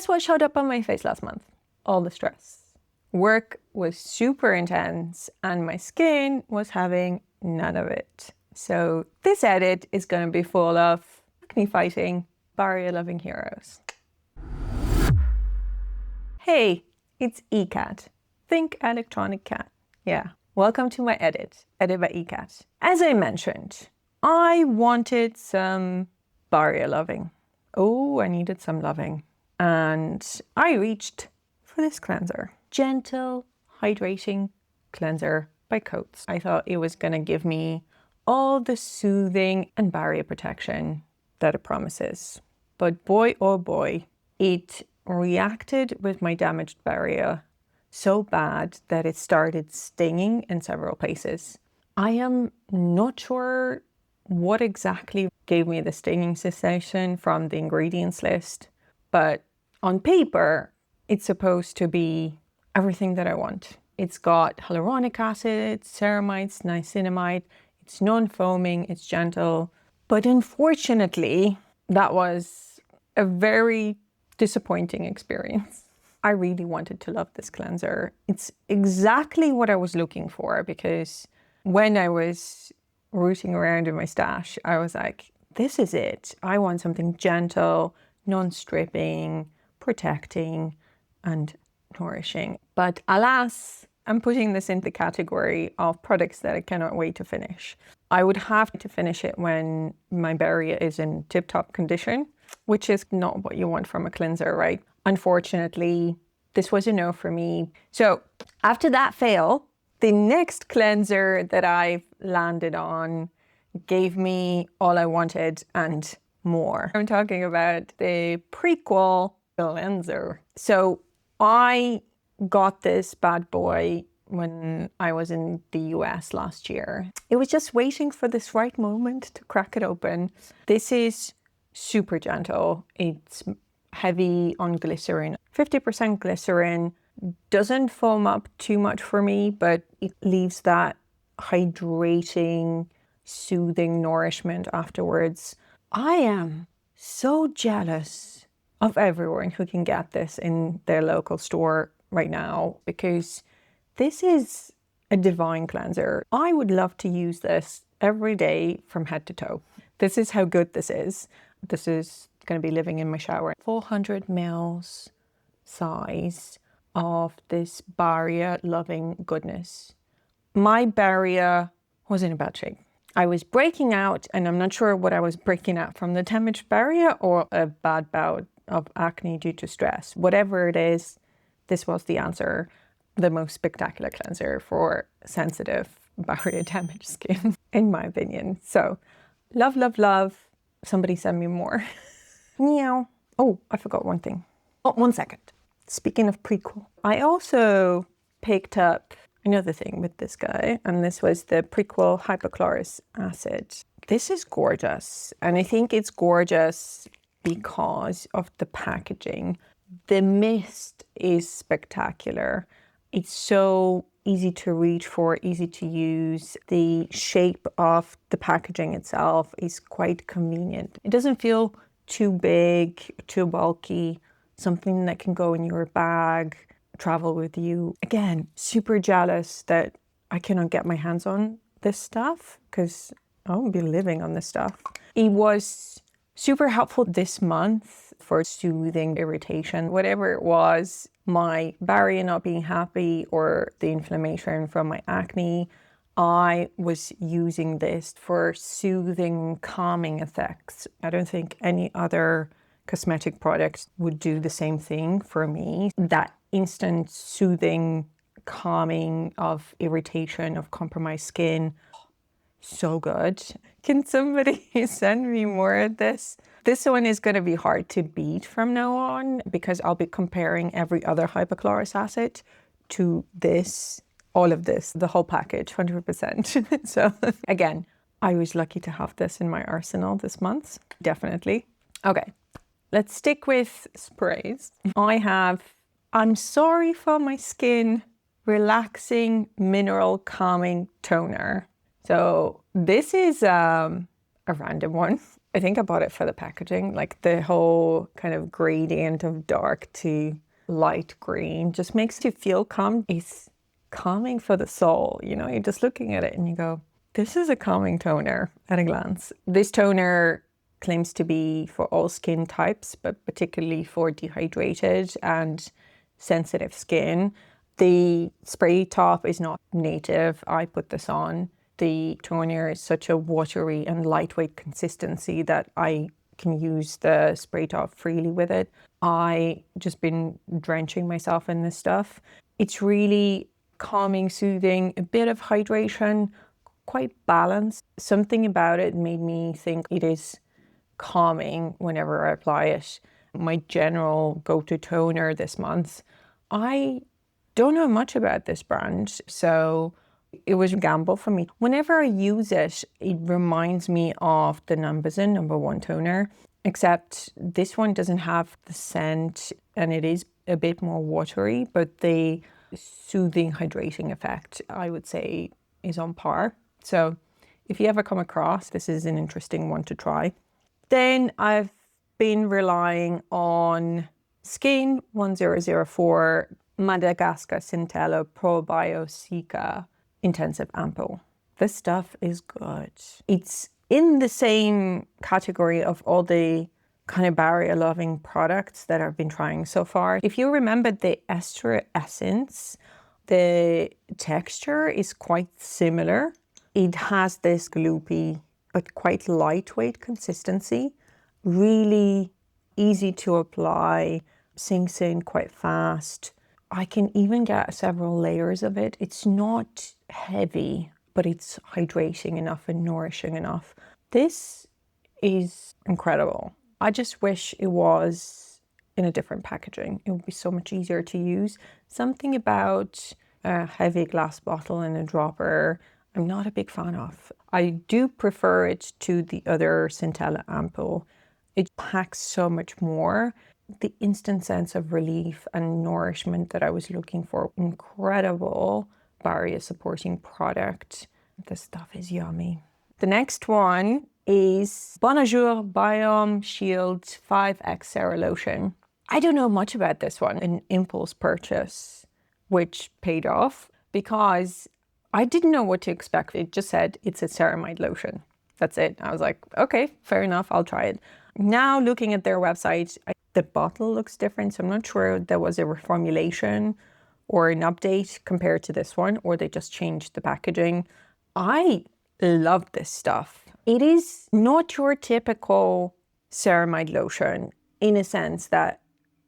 guess what showed up on my face last month? All the stress. Work was super intense and my skin was having none of it. So this edit is going to be full of acne fighting, barrier loving heroes. Hey, it's eCat. Think electronic cat. Yeah, welcome to my edit by eCat. As I mentioned, I wanted some barrier loving. Oh, I needed some loving. And I reached for this cleanser. Gentle, hydrating cleanser by Coats. I thought it was going to give me all the soothing and barrier protection that it promises. But boy, oh boy, it reacted with my damaged barrier so bad that it started stinging in several places. I am not sure what exactly gave me the stinging sensation from the ingredients list, but on paper, it's supposed to be everything that I want. It's got hyaluronic acid, ceramides, niacinamide, it's non-foaming, it's gentle. But unfortunately, that was a very disappointing experience. I really wanted to love this cleanser. It's exactly what I was looking for, because when I was rooting around in my stash, I was like, this is it. I want something gentle, non-stripping, protecting, and nourishing. But alas, I'm putting this in the category of products that I cannot wait to finish. I would have to finish it when my barrier is in tip-top condition, which is not what you want from a cleanser, right? Unfortunately, this was a no for me. So after that fail, the next cleanser that I've landed on gave me all I wanted and more. I'm talking about the Prequel Gleanser. So I got this bad boy when I was in the US last year. It was just waiting for this right moment to crack it open. This is super gentle. It's heavy on glycerin. 50% glycerin, doesn't foam up too much for me, but it leaves that hydrating, soothing nourishment afterwards. I am so jealous of everyone who can get this in their local store right now, because this is a divine cleanser. I would love to use this every day from head to toe. This is how good this is. This is going to be living in my shower. 400 mils size of this barrier loving goodness. My barrier was in a bad shape. I was breaking out, and I'm not sure what I was breaking out from, the damaged barrier or a bad bout of acne due to stress. Whatever it is, this was the answer. The most spectacular cleanser for sensitive barrier damaged skin, in my opinion. So love, love, love. Somebody send me more. Meow. Oh, I forgot one thing. Oh, 1 second. Speaking of Prequel, I also picked up another thing with this guy, and this was the Prequel Hypochlorous acid. This is gorgeous, and I think it's gorgeous because of the packaging. The mist is spectacular. It's so easy to reach for, easy to use. The shape of the packaging itself is quite convenient. It doesn't feel too big, too bulky, something that can go in your bag, travel with you. Again, super jealous that I cannot get my hands on this stuff, because I won't be living on this stuff. It was super helpful this month for soothing irritation, whatever it was, my barrier not being happy or the inflammation from my acne. I was using this for soothing, calming effects. I don't think any other cosmetic products would do the same thing for me. That instant soothing, calming of irritation, of compromised skin. So good. Can somebody send me more of this? This one is going to be hard to beat from now on, because I'll be comparing every other hypochlorous acid to this, all of this, the whole package, 100%. So again, I was lucky to have this in my arsenal this month, definitely. Okay, let's stick with sprays. I have I'm Sorry for My Skin Relaxing Mineral Calming Toner. So this is a random one. I think I bought it for the packaging, like the whole kind of gradient of dark to light green just makes you feel calm. It's calming for the soul, you know, you're just looking at it and you go, this is a calming toner at a glance. This toner claims to be for all skin types, but particularly for dehydrated and sensitive skin. The spray top is not native. I put this on. The toner is such a watery and lightweight consistency that I can use the spray top freely with it. I just been drenching myself in this stuff. It's really calming, soothing, a bit of hydration, quite balanced. Something about it made me think it is calming whenever I apply it. My general go-to toner this month. I don't know much about this brand, so it was a gamble for me. Whenever I use it, it reminds me of the Numbuzin #1 toner, except this one doesn't have the scent and it is a bit more watery, but the soothing, hydrating effect, I would say, is on par. So if you ever come across, this is an interesting one to try. Then I've been relying on Skin 1004 Madagascar Centella Probio-Cica Intensive Ampoule. This stuff is good. It's in the same category of all the kind of barrier-loving products that I've been trying so far. If you remember the Ester Essence, the texture is quite similar. It has this gloopy but quite lightweight consistency, really easy to apply, sinks in quite fast. I can even get several layers of it. It's not heavy, but it's hydrating enough and nourishing enough. This is incredible. I just wish it was in a different packaging. It would be so much easier to use. Something about a heavy glass bottle and a dropper, I'm not a big fan of. I do prefer it to the other Centella Ampoule. It packs so much more. The instant sense of relief and nourishment that I was looking for. Incredible barrier supporting product. This stuff is yummy. The next one is BONAJOUR Biome Shield 5X Cera Lotion. I don't know much about this one. An impulse purchase, which paid off because I didn't know what to expect. It just said it's a ceramide lotion. That's it. I was like, okay, fair enough, I'll try it. Now looking at their website, the bottle looks different, so I'm not sure there was a reformulation or an update compared to this one, or they just changed the packaging. I love this stuff. It is not your typical ceramide lotion in a sense that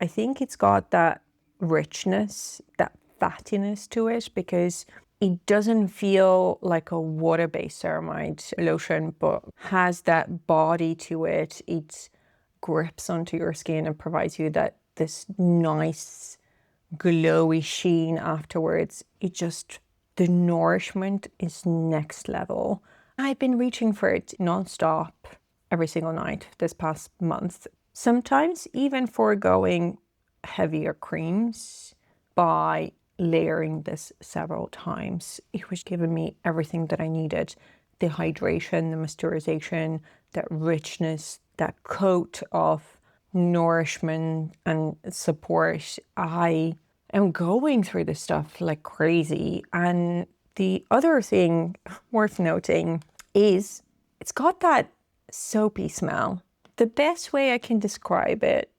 I think it's got that richness, that fattiness to it, because it doesn't feel like a water-based ceramide lotion, but has that body to it. It grips onto your skin and provides you this nice glowy sheen afterwards. The nourishment is next level. I've been reaching for it non-stop every single night this past month. Sometimes even foregoing heavier creams by layering this several times. It was giving me everything that I needed. The hydration, the moisturization, that richness, that coat of nourishment and support. I am going through this stuff like crazy. And the other thing worth noting is it's got that soapy smell. The best way I can describe it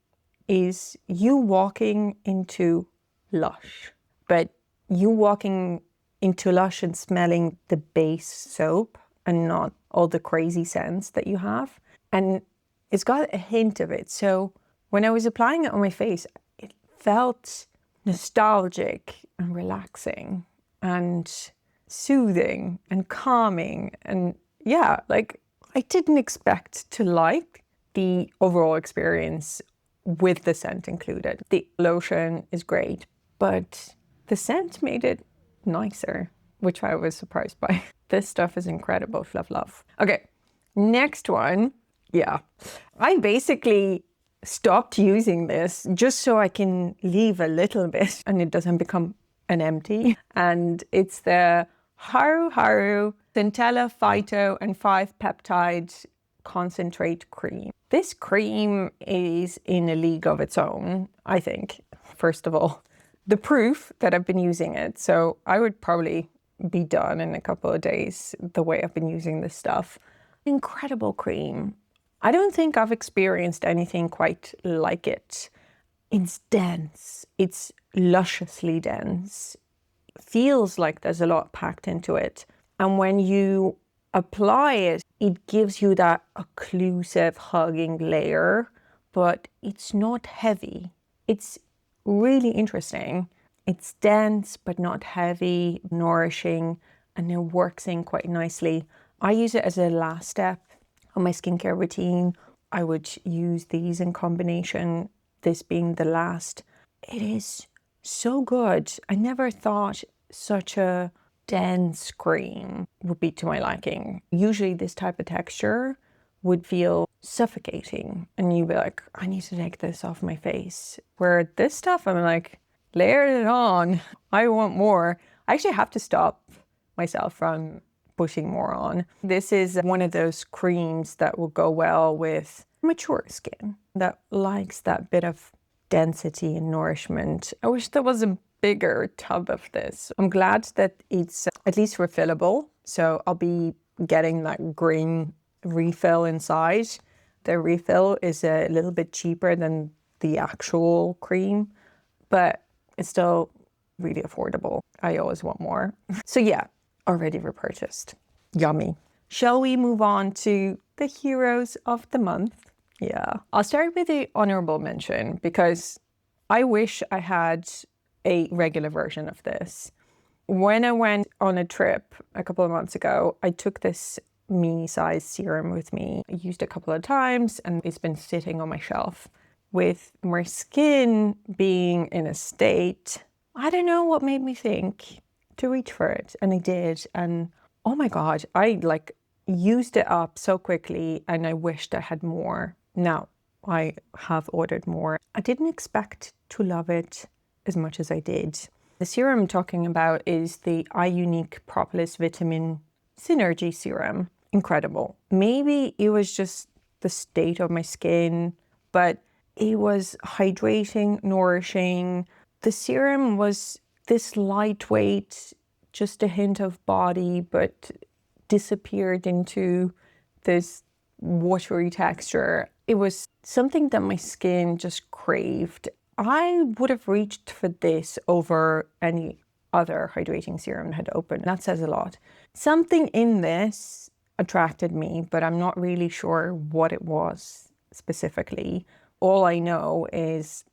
is you walking into Lush, but you walking into Lush and smelling the base soap and not all the crazy scents that you have. And it's got a hint of it. So when I was applying it on my face, it felt nostalgic and relaxing and soothing and calming. And yeah, like I didn't expect to like the overall experience with the scent included. The lotion is great, but the scent made it nicer, which I was surprised by. This stuff is incredible. Love, love. Okay, next one. Yeah, I basically stopped using this just so I can leave a little bit and it doesn't become an empty. And it's the Haruharu Centella Phyto and 5 Peptide concentrate cream. This cream is in a league of its own, I think, first of all. The proof that I've been using it, so I would probably be done in a couple of days the way I've been using this stuff. Incredible cream. I don't think I've experienced anything quite like it. It's dense. It's lusciously dense. Feels like there's a lot packed into it. And when you apply it, it gives you that occlusive hugging layer, but it's not heavy. It's really interesting. It's dense, but not heavy, nourishing, and it works in quite nicely. I use it as a last step on my skincare routine. I would use these in combination, this being the last. It is so good. I never thought such a dense cream would be to my liking. Usually this type of texture would feel suffocating and you'd be like, I need to take this off my face. Where this stuff, I'm like, layer it on. I want more. I actually have to stop myself from pushing more on. This is one of those creams that will go well with mature skin that likes that bit of density and nourishment. I wish there was a bigger tub of this. I'm glad that it's at least refillable. So I'll be getting that green refill inside. The refill is a little bit cheaper than the actual cream, but it's still really affordable. I always want more. So yeah, already repurchased. Yummy. Shall we move on to the heroes of the month? Yeah, I'll start with the honorable mention because I wish I had a regular version of this. When I went on a trip a couple of months ago, I took this mini size serum with me. I used it a couple of times and it's been sitting on my shelf. With my skin being in a state, I don't know what made me think to reach for it. And I did. And oh my God, I used it up so quickly and I wished I had more. Now I have ordered more. I didn't expect to love it as much as I did. The serum I'm talking about is the iUNIK Propolis Vitamin Synergy Serum. Incredible. Maybe it was just the state of my skin, but it was hydrating, nourishing. The serum was this lightweight, just a hint of body, but disappeared into this watery texture. It was something that my skin just craved. I would have reached for this over any other hydrating serum that had opened. That says a lot. Something in this attracted me, but I'm not really sure what it was specifically. All I know is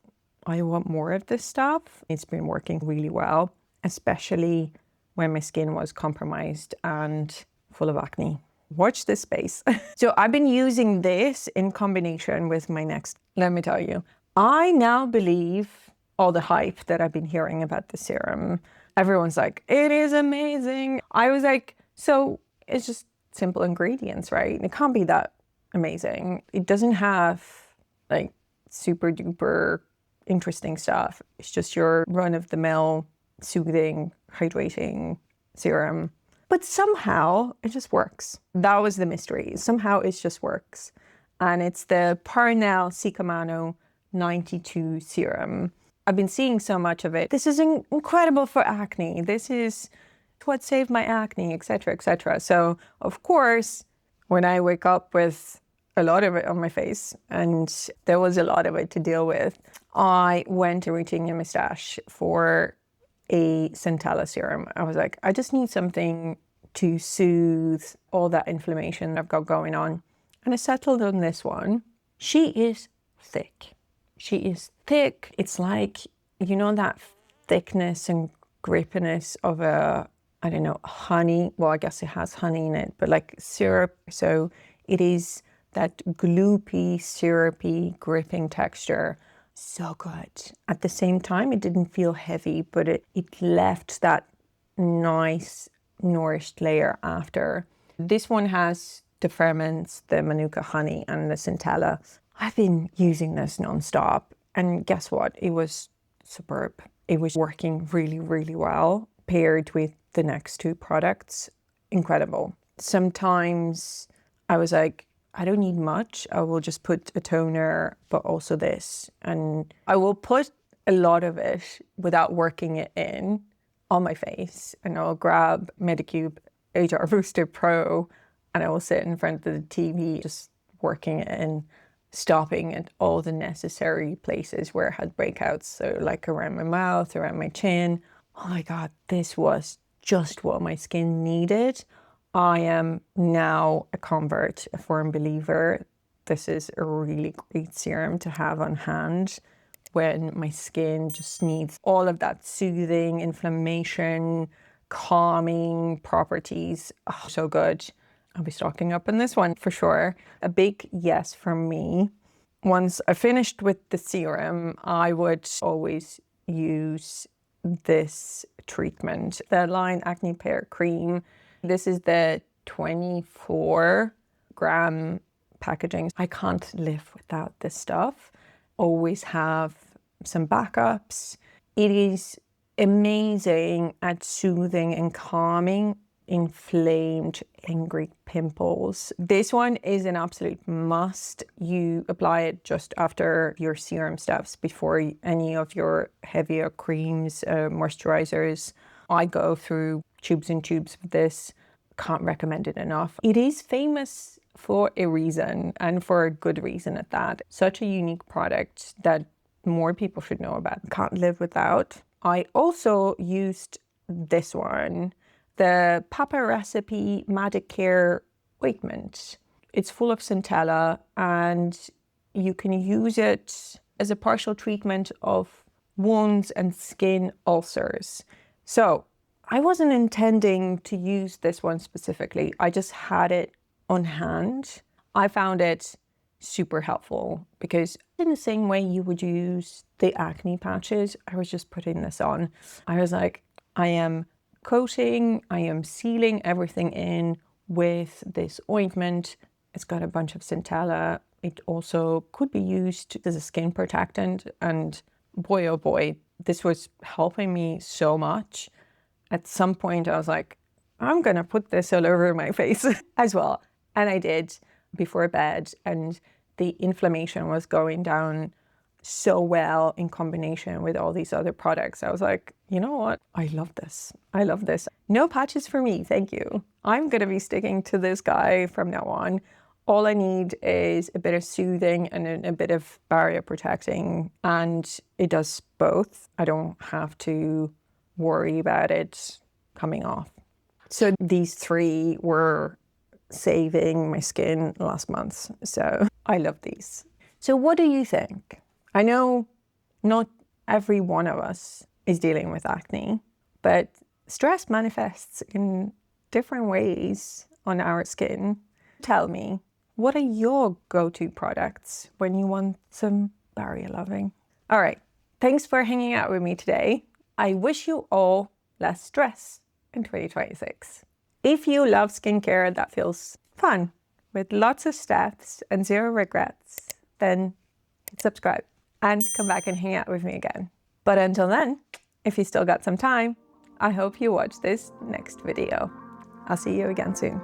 I want more of this stuff. It's been working really well, especially when my skin was compromised and full of acne. Watch this space. So I've been using this in combination with my next. Let me tell you, I now believe all the hype that I've been hearing about the serum. Everyone's like, it is amazing. I was like, so it's just simple ingredients, right? It can't be that amazing. It doesn't have like super duper interesting stuff. It's just your run of the mill, soothing, hydrating serum. But somehow it just works. That was the mystery. Somehow it just works. And it's the Parnell Cicamanu 92 serum. I've been seeing so much of it. This is incredible for acne. This is what saved my acne, etc., etc. So of course, when I wake up with a lot of it on my face, and there was a lot of it to deal with, I went to reaching in my stash for a Centella serum. I was like, I just need something to soothe all that inflammation I've got going on. And I settled on this one. She is thick. She is thick. It's like, you know, that thickness and grippiness of a, I don't know, honey. Well, I guess it has honey in it, but like syrup. So it is that gloopy, syrupy, gripping texture. So good. At the same time, it didn't feel heavy, but it left that nice, nourished layer after. This one has the ferments, the Manuka honey, and the Centella. I've been using this nonstop, and guess what? It was superb. It was working really, really well paired with the next two products. Incredible. Sometimes I was like, I don't need much. I will just put a toner, but also this. And I will put a lot of it without working it in on my face. And I'll grab Medicube HR Booster Pro and I will sit in front of the TV just working it in, stopping at all the necessary places where I had breakouts. So like around my mouth, around my chin. Oh my God, this was just what my skin needed. I am now a convert, a firm believer. This is a really great serum to have on hand when my skin just needs all of that soothing, inflammation, calming properties. Oh, so good. I'll be stocking up on this one for sure. A big yes from me. Once I finished with the serum, I would always use this treatment, the Line Acne Pear Cream. This is the 24-gram packaging. I can't live without this stuff. Always have some backups. It is amazing at soothing and calming inflamed, angry pimples. This one is an absolute must. You apply it just after your serum steps, before any of your heavier creams, moisturizers. I go through tubes and tubes of this. Can't recommend it enough. It is famous for a reason, and for a good reason at that. Such a unique product that more people should know about. Can't live without. I also used this one, the Papa Recipe Madecare Ointment. It's full of Centella and you can use it as a partial treatment of wounds and skin ulcers. So I wasn't intending to use this one specifically. I just had it on hand. I found it super helpful because in the same way you would use the acne patches, I was just putting this on. I was like, I am coating, I am sealing everything in with this ointment. It's got a bunch of Centella. It also could be used as a skin protectant, and boy oh boy, this was helping me so much. At some point I was like, I'm gonna put this all over my face as well. And I did before bed, and the inflammation was going down so well in combination with all these other products. I was like, you know what? I love this. I love this. No patches for me, thank you. I'm gonna be sticking to this guy from now on. All I need is a bit of soothing and a bit of barrier protecting, and it does both. I don't have to worry about it coming off. So these three were saving my skin last month. So I love these. So what do you think? I know not every one of us is dealing with acne, but stress manifests in different ways on our skin. Tell me, what are your go-to products when you want some barrier loving? All right, thanks for hanging out with me today. I wish you all less stress in 2026. If you love skincare that feels fun, with lots of steps and zero regrets, then subscribe and come back and hang out with me again. But until then, if you still got some time, I hope you watch this next video. I'll see you again soon.